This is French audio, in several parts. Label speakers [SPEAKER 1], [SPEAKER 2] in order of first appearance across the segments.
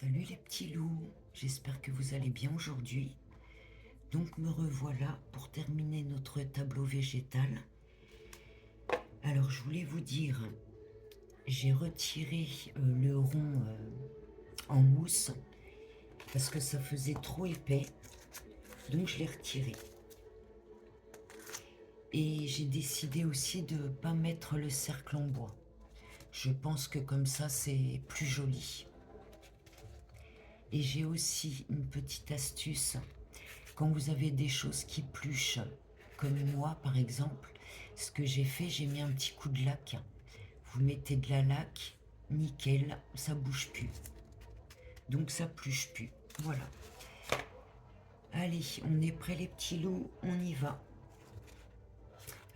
[SPEAKER 1] Salut les petits loups, j'espère que vous allez bien aujourd'hui. Donc me revoilà pour terminer notre tableau végétal. Alors je voulais vous dire, j'ai retiré le rond en mousse parce que ça faisait trop épais, donc je l'ai retiré. Et j'ai décidé aussi de ne pas mettre le cercle en bois. Je pense que comme ça c'est plus joli. Et j'ai aussi une petite astuce. Quand vous avez des choses qui pluchent, comme moi par exemple, ce que j'ai fait, j'ai mis un petit coup de laque. Vous mettez de la laque, nickel, ça bouge plus. Donc ça pluche plus. Voilà. Allez, on est prêts les petits loups, on y va.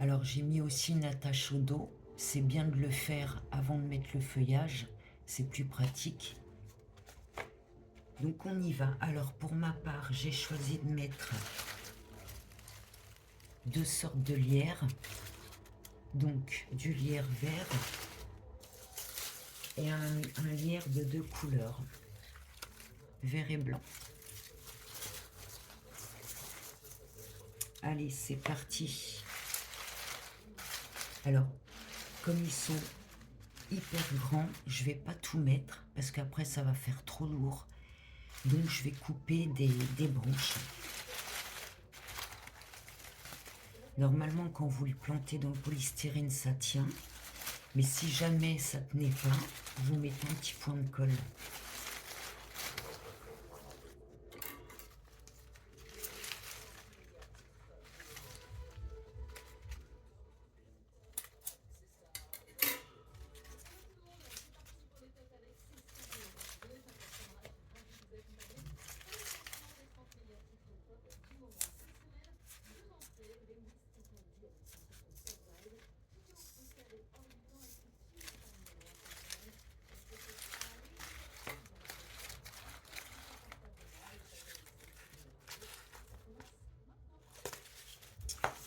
[SPEAKER 1] Alors j'ai mis aussi une attache au dos. C'est bien de le faire avant de mettre le feuillage. C'est plus pratique. Donc on y va. Alors pour ma part, j'ai choisi de mettre deux sortes de lierre. Donc du lierre vert et un lierre de deux couleurs, vert et blanc. Allez, c'est parti. Alors, comme ils sont hyper grands, je vais pas tout mettre parce qu'après ça va faire trop lourd. Donc je vais couper des branches. Normalement, quand vous le plantez dans le polystyrène, ça tient. Mais si jamais ça tenait pas, vous mettez un petit point de colle.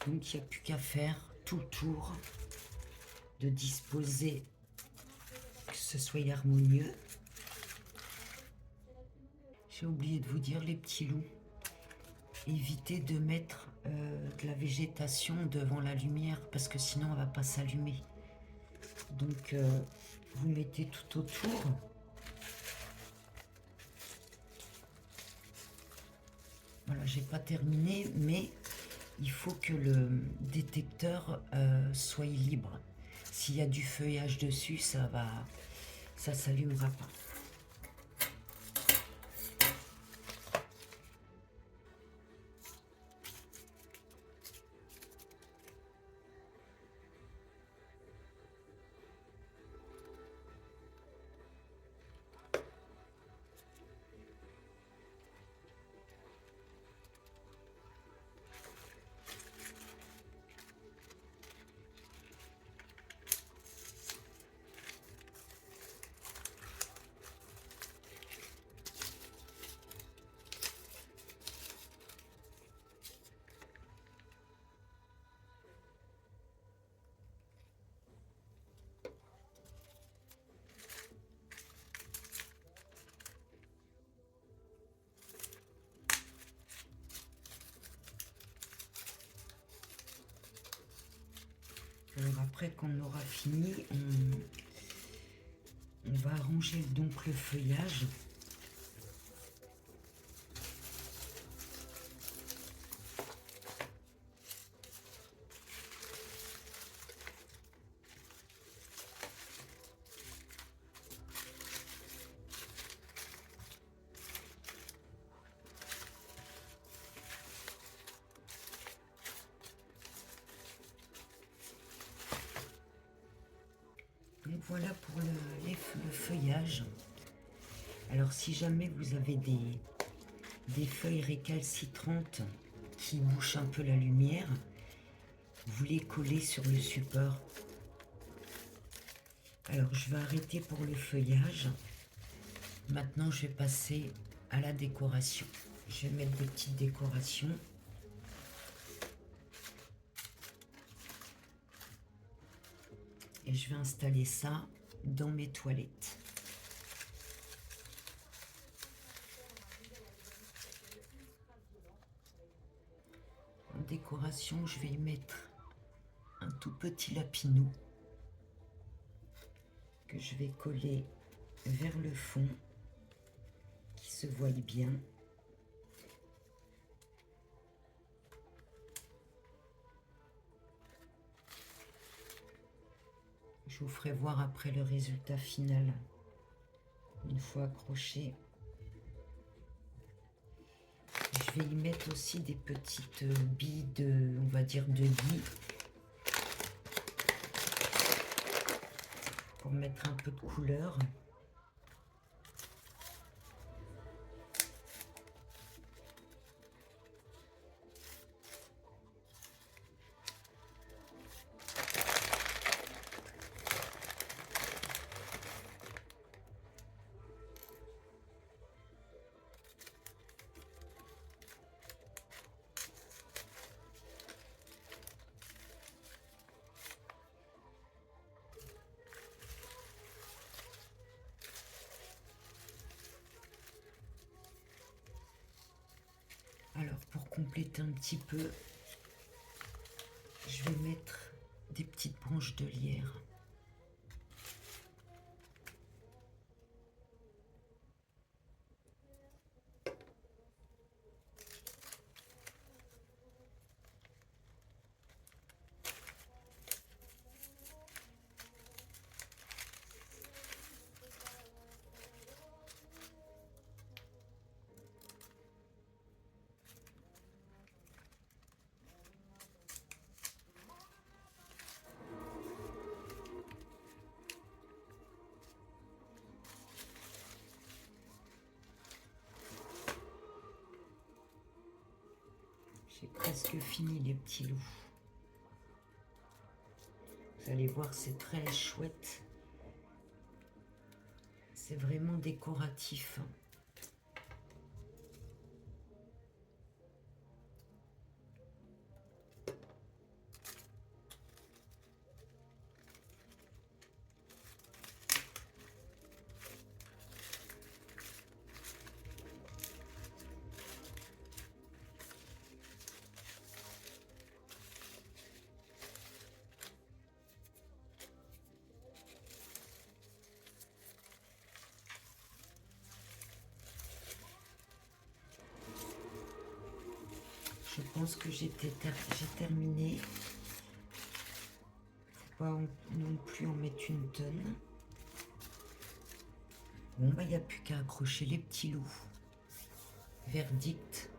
[SPEAKER 1] Donc il n'y a plus qu'à faire tout le tour, de disposer que ce soit harmonieux. J'ai oublié de vous dire les petits loups, évitez de mettre de la végétation devant la lumière parce que sinon elle va pas s'allumer. Donc vous mettez tout autour. Voilà, j'ai pas terminé, mais il faut que le détecteur soit libre. S'il y a du feuillage dessus, ça s'allumera pas. Alors après qu'on aura fini, on va arranger donc le feuillage. Donc voilà pour le feuillage. Alors si jamais vous avez des feuilles récalcitrantes qui bouchent un peu la lumière, vous les collez sur le support. Alors je vais arrêter pour le feuillage. Maintenant je vais passer à la décoration. Je vais mettre des petites décorations. Et je vais installer ça dans mes toilettes. décoration, je vais y mettre un tout petit lapinou que je vais coller vers le fond, qui se voie bien. Je vous ferai voir après le résultat final, une fois accroché. Je vais y mettre aussi des petites billes de, on va dire, de lit, pour mettre un peu de couleur. Alors, pour compléter un petit peu, je vais mettre des petites branches de lierre. J'ai presque fini les petits loups. Vous allez voir, c'est très chouette. C'est vraiment décoratif. Je pense que j'ai terminé. Faut pas non plus en mettre une tonne. Bon, bah, il n'y a plus qu'à accrocher les petits loups. Verdict.